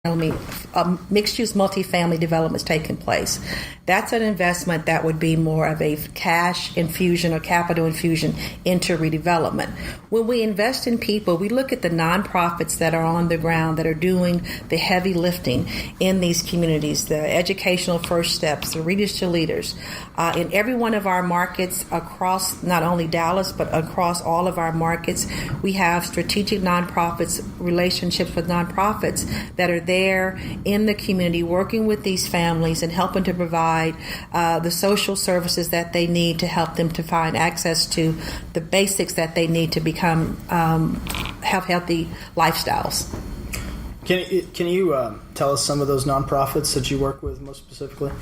mixed-use multifamily developments taking place. That's an investment that would be more of a cash infusion or capital infusion into redevelopment. When we invest in people, we look at the nonprofits that are on the ground that are doing the heavy lifting in these communities, the educational first steps, the Readers to Leaders. In every one of our markets across not only Dallas, but across all of our markets, we have strategic nonprofits, relationships with nonprofits that are there in the community working with these families and helping to provide the social services that they need to help them to find access to the basics that they need to become have healthy lifestyles. Can you tell us some of those nonprofits that you work with most specifically?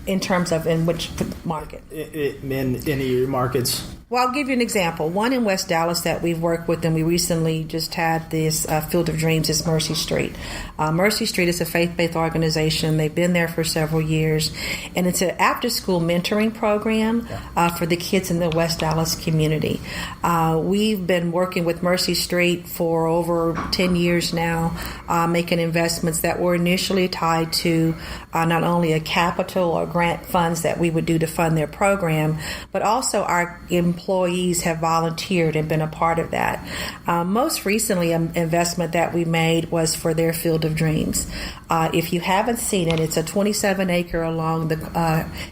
In terms of in which market? In any of your markets. Well, I'll give you an example. One in West Dallas that we've worked with, and we recently just had this Field of Dreams, is Mercy Street. Mercy Street is a faith-based organization. They've been there for several years, and it's an after-school mentoring program for the kids in the West Dallas community. We've been working with Mercy Street for over 10 years now, making investments that were initially tied to not only a capital or grant funds that we would do to fund their program, but also our employees have volunteered and been a part of that. Most recently, an investment that we made was for their Field of Dreams. If you haven't seen it, it's a 27-acre along the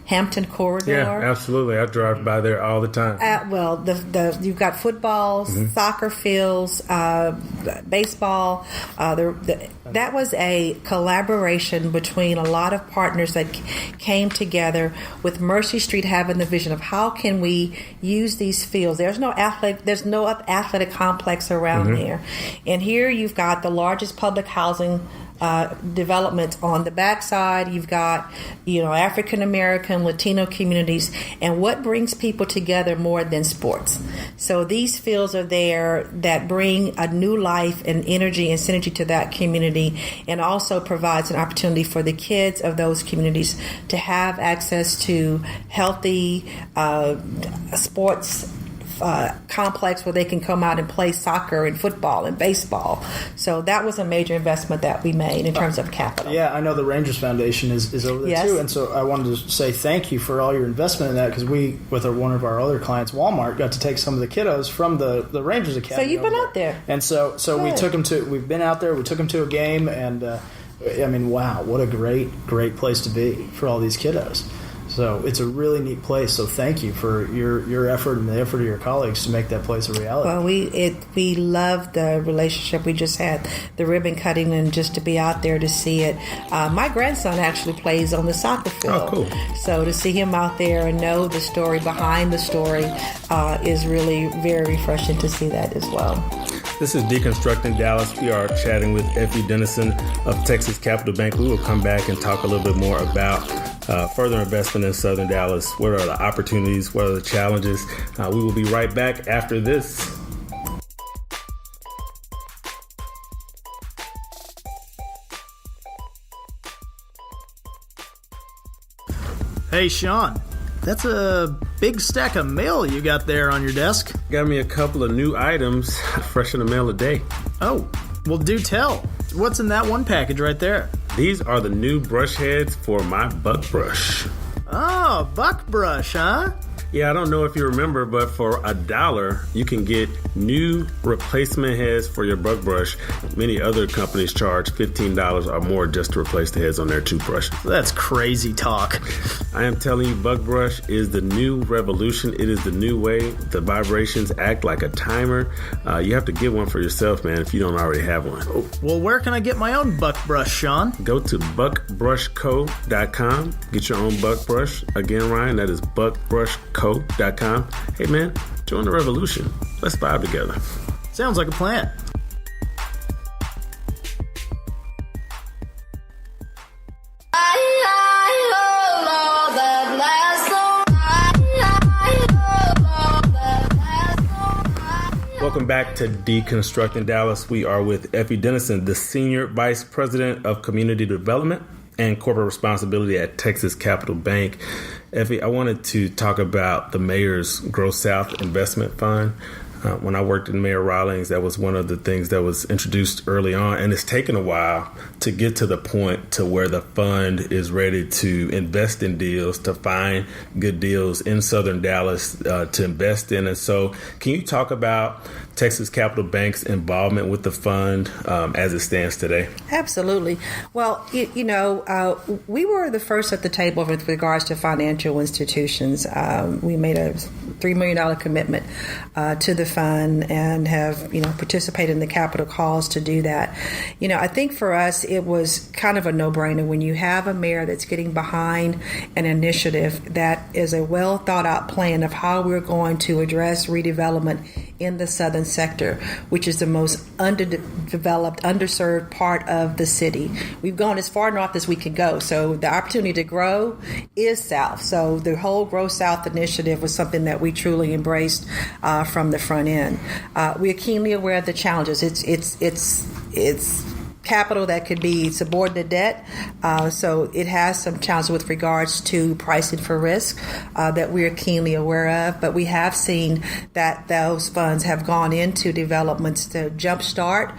Hampton corridor. Yeah, absolutely. I drive by there all the time. You've got football, soccer fields, baseball. That was a collaboration between a lot of partners that came together with Mercy Street having the vision of how can we use these fields. There's no athletic complex around there. And here you've got the largest public housing development on the backside. You've got, African American, Latino communities, and what brings people together more than sports. So these fields are there that bring a new life and energy and synergy to that community, and also provides an opportunity for the kids of those communities to have access to healthy sports complex where they can come out and play soccer and football and baseball. So that was a major investment that we made in terms of capital. Yeah, I know the Rangers Foundation is over there too, and so I wanted to say thank you for all your investment in that, because we, with one of our other clients, Walmart, got to take some of the kiddos from the Rangers Academy. So you've been out there. And so we took them we've been out there, we took them to a game, and wow, what a great place to be for all these kiddos. So it's a really neat place. So thank you for your effort and the effort of your colleagues to make that place a reality. Well, we love the relationship. We just had the ribbon cutting, and just to be out there to see it. My grandson actually plays on the soccer field. Oh, cool. So to see him out there and know the story behind the story is really very refreshing to see that as well. This is Deconstructing Dallas. We are chatting with Effie Dennison of Texas Capital Bank. We will come back and talk a little bit more about further investment in Southern Dallas. What are the opportunities? What are the challenges? We will be right back after this. Hey, Shawn, that's a big stack of mail you got there on your desk. Got me a couple of new items, fresh in the mail a day. Oh, well, do tell. What's in that one package right there? These are the new brush heads for my buck brush. Oh, buck brush, huh? Yeah, I don't know if you remember, but for $1, you can get new replacement heads for your buck brush. Many other companies charge $15 or more just to replace the heads on their toothbrushes. That's crazy talk. I am telling you, buck brush is the new revolution. It is the new way. The vibrations act like a timer. You have to get one for yourself, man, if you don't already have one. Well, where can I get my own buck brush, Shawn? Go to buckbrushco.com. Get your own buck brush. Again, Ryan, that is buckbrushco.com. Hey man, join the revolution. Let's vibe together. Sounds like a plan. Welcome back to Deconstructing Dallas. We are with Effie Dennison, the Senior Vice President of Community Development and Corporate Responsibility at Texas Capital Bank. Effie, I wanted to talk about the Mayor's Grow South Investment Fund. When I worked in Mayor Rawlings, that was one of the things that was introduced early on, and it's taken a while to get to the point to where the fund is ready to invest in deals, to find good deals in Southern Dallas to invest in. And so can you talk about Texas Capital Bank's involvement with the fund as it stands today? Absolutely. Well, we were the first at the table with regards to financial institutions. We made a $3 million commitment to the fund and have, participated in the capital calls to do that. I think for us, it was kind of a no-brainer when you have a mayor that's getting behind an initiative that is a well thought out plan of how we're going to address redevelopment in the southern sector, which is the most underdeveloped, underserved part of the city. We've gone as far north as we can go. So the opportunity to grow is south. So the whole Grow South initiative was something that we truly embraced from the front end. We are keenly aware of the challenges. It's capital that could be subordinate debt. So it has some challenges with regards to pricing for risk that we are keenly aware of. But we have seen that those funds have gone into developments to jumpstart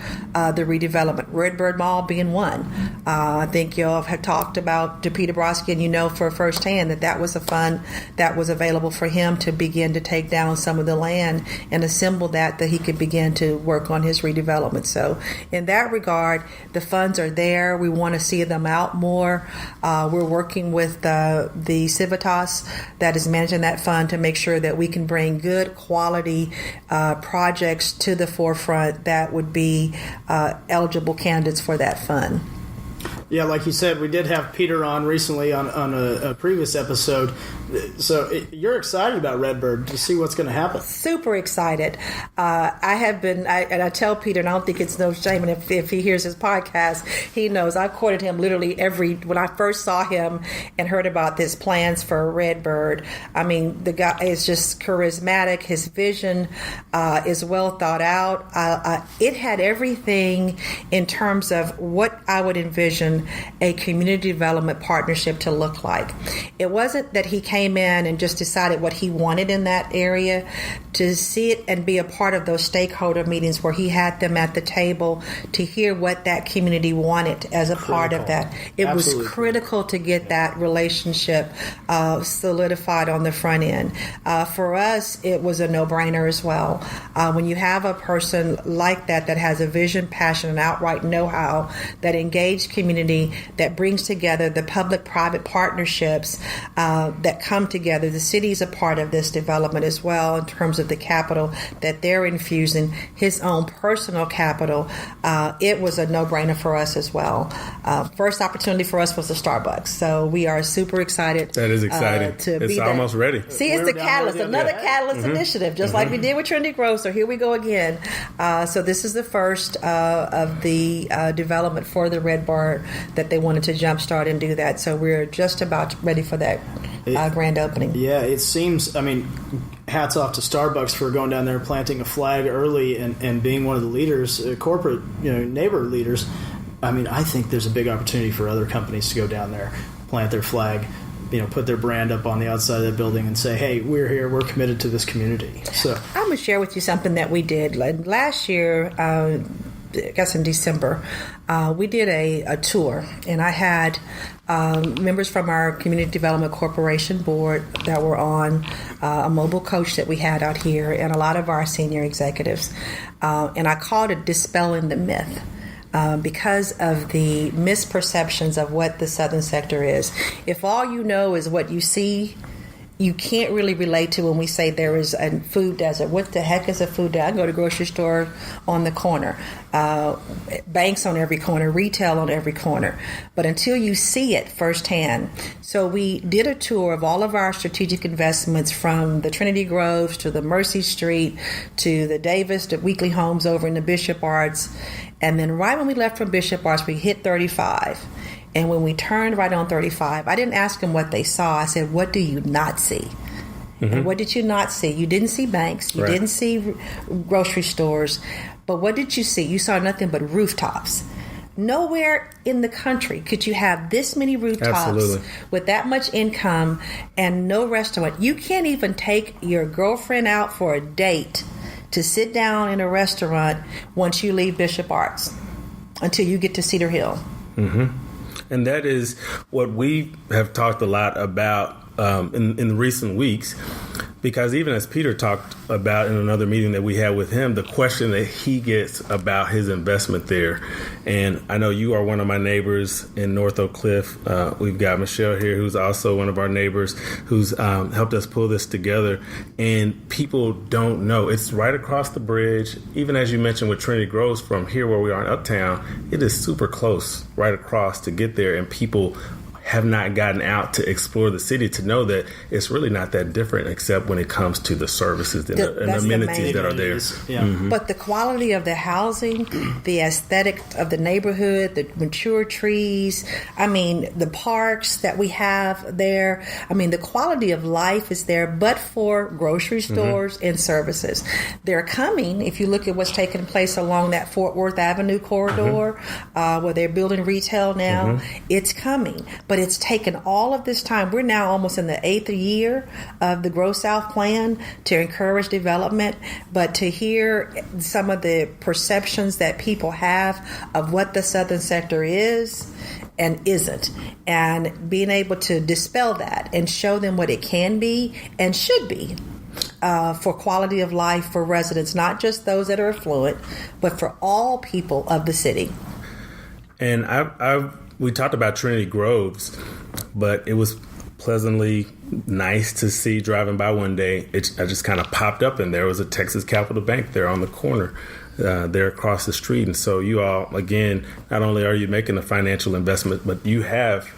the redevelopment. Redbird Mall being one. I think y'all have talked about to Peter Brodsky, and for firsthand that was a fund that was available for him to begin to take down some of the land and assemble that he could begin to work on his redevelopment. So in that regard, the funds are there. We want to see them out more. We're working with the Civitas that is managing that fund to make sure that we can bring good quality projects to the forefront that would be eligible candidates for that fund. Yeah, like you said, we did have Peter on recently on a previous episode. So you're excited about Redbird to see what's going to happen. Super excited. I have been, and I tell Peter, and I don't think it's no shame, and if he hears his podcast, he knows I quoted him literally when I first saw him and heard about his plans for Redbird. I mean, the guy is just charismatic. His vision is well thought out. It had everything in terms of what I would envision a community development partnership to look like. It wasn't that he came in and just decided what he wanted in that area. To see it and be a part of those stakeholder meetings where he had them at the table to hear what that community wanted as a part of that. It Absolutely. Was critical to get that relationship solidified on the front end. For us, it was a no-brainer as well. When you have a person like that has a vision, passion, and outright know-how, that engaged community, that brings together the public-private partnerships that come together. The city's a part of this development as well in terms of the capital that they're infusing, his own personal capital. It was a no-brainer for us as well. First opportunity for us was the Starbucks. So we are super excited. That is exciting. It's almost ready. See, it's the catalyst, another catalyst initiative, just like we did with Trinity Groves. So here we go again. So this is the first of the development for the Redbird that they wanted to jumpstart and do that. So we're just about ready for that grand opening. Yeah, it seems, hats off to Starbucks for going down there and planting a flag early and being one of the leaders, corporate, neighbor leaders. I think there's a big opportunity for other companies to go down there, plant their flag, put their brand up on the outside of the building and say, hey, we're here, we're committed to this community. So I'm going to share with you something that we did. Last year, I guess in December, we did a tour, and I had members from our Community Development Corporation board that were on, a mobile coach that we had out here, and a lot of our senior executives. And I called it Dispelling the Myth. Because of the misperceptions of what the southern sector is. If all you know is what you see, you can't really relate to when we say there is a food desert. What the heck is a food desert? I go to grocery store on the corner, banks on every corner, retail on every corner. But until you see it firsthand. So we did a tour of all of our strategic investments from the Trinity Groves to the Mercy Street to the Davis, the Weekly Homes over in the Bishop Arts. And then right when we left from Bishop Arts, we hit 35. And when we turned right on 35, I didn't ask them what they saw. I said, what do you not see? Mm-hmm. And what did you not see? You didn't see banks. You didn't see grocery stores. But what did you see? You saw nothing but rooftops. Nowhere in the country could you have this many rooftops with that much income and no restaurant. You can't even take your girlfriend out for a date to sit down in a restaurant once you leave Bishop Arts until you get to Cedar Hill. And that is what we have talked a lot about in recent weeks, because even as Peter talked about in another meeting that we had with him, the question that he gets about his investment there. And I know you are one of my neighbors in North Oak Cliff. We've got Michelle here, who's also one of our neighbors, who's helped us pull this together. And people don't know. It's right across the bridge. Even as you mentioned with Trinity Groves, from here where we are in Uptown, it is super close right across to get there. And people have not gotten out to explore the city to know that it's really not that different, except when it comes to the services and the amenities that are there. Yeah. But the quality of the housing, the aesthetic of the neighborhood, the mature trees, the parks that we have there, the quality of life is there, but for grocery stores and services. They're coming, if you look at what's taking place along that Fort Worth Avenue corridor, where they're building retail now, it's coming. But it's taken all of this time. We're now almost in the 8th year of the Grow South plan to encourage development. But to hear some of the perceptions that people have of what the southern sector is and isn't, and being able to dispel that and show them what it can be and should be for quality of life for residents, not just those that are affluent, but for all people of the city. And we talked about Trinity Groves, but it was pleasantly nice to see driving by one day. I just kind of popped up, and there was a Texas Capital Bank there on the corner, there across the street. And so you all, again, not only are you making a financial investment, but you have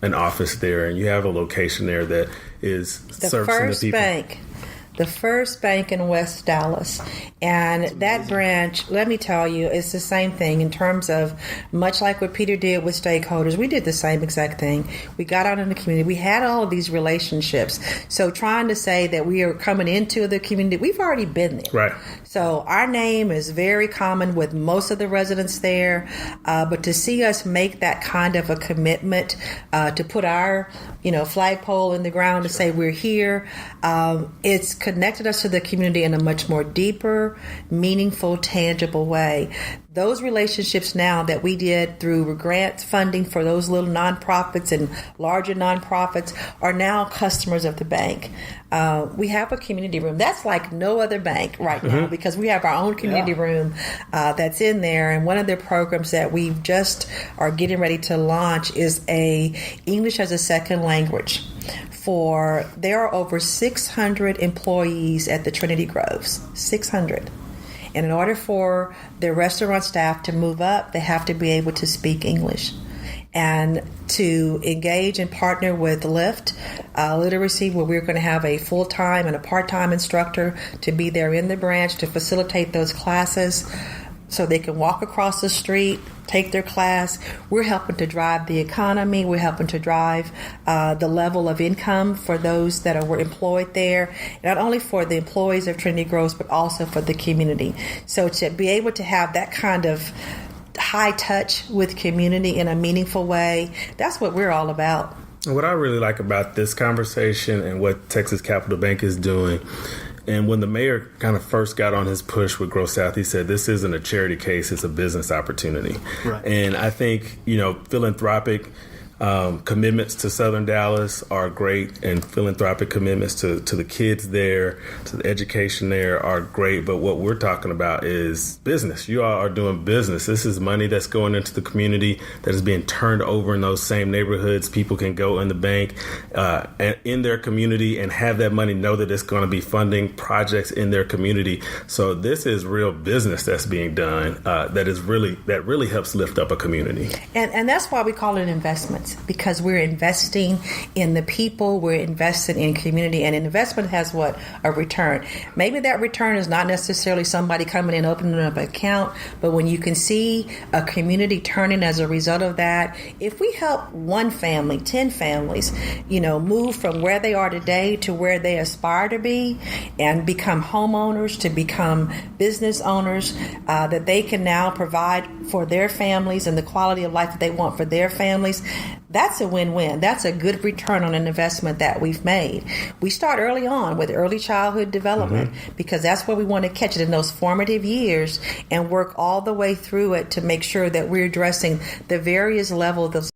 an office there, and you have a location there that is servicing the people. The first bank in West Dallas. And that branch, let me tell you, it's the same thing in terms of, much like what Peter did with stakeholders, we did the same exact thing. We got out in the community. We had all of these relationships. So trying to say that we are coming into the community, we've already been there. Right. So our name is very common with most of the residents there. But to see us make that kind of a commitment, to put our, flagpole in the ground to say we're here, it's connected us to the community in a much more deeper, meaningful, tangible way. Those relationships now that we did through grant funding for those little nonprofits and larger nonprofits are now customers of the bank. We have a community room. That's like no other bank right now, because we have our own community room that's in there. And one of the programs that we just are getting ready to launch is a English as a second language. There are over 600 employees at the Trinity Groves, 600. And in order for the restaurant staff to move up, they have to be able to speak English. And to engage and partner with Lyft Literacy, where we're going to have a full-time and a part-time instructor to be there in the branch to facilitate those classes so they can walk across the street, take their class. We're helping to drive the economy. We're helping to drive the level of income for those that are employed there, not only for the employees of Trinity Groves, but also for the community. So to be able to have that kind of high touch with community in a meaningful way, that's what we're all about. What I really like about this conversation and what Texas Capital Bank is doing, and when the mayor kind of first got on his push with Grow South, he said, this isn't a charity case, it's a business opportunity. Right. And I think, philanthropic commitments to Southern Dallas are great, and philanthropic commitments to the kids there, to the education there are great. But what we're talking about is business. You all are doing business. This is money that's going into the community that is being turned over in those same neighborhoods. People can go in the bank in their community and have that money, know that it's going to be funding projects in their community. So this is real business that's being done that really helps lift up a community. And that's why we call it an investment. Because we're investing in the people, we're investing in community, and an investment has a return. Maybe that return is not necessarily somebody coming in opening up an account, but when you can see a community turning as a result of that, if we help one family, 10 families, move from where they are today to where they aspire to be and become homeowners, to become business owners, that they can now provide for their families and the quality of life that they want for their families, that's a win-win. That's a good return on an investment that we've made. We start early on with early childhood development because that's where we want to catch it in those formative years and work all the way through it to make sure that we're addressing the various levels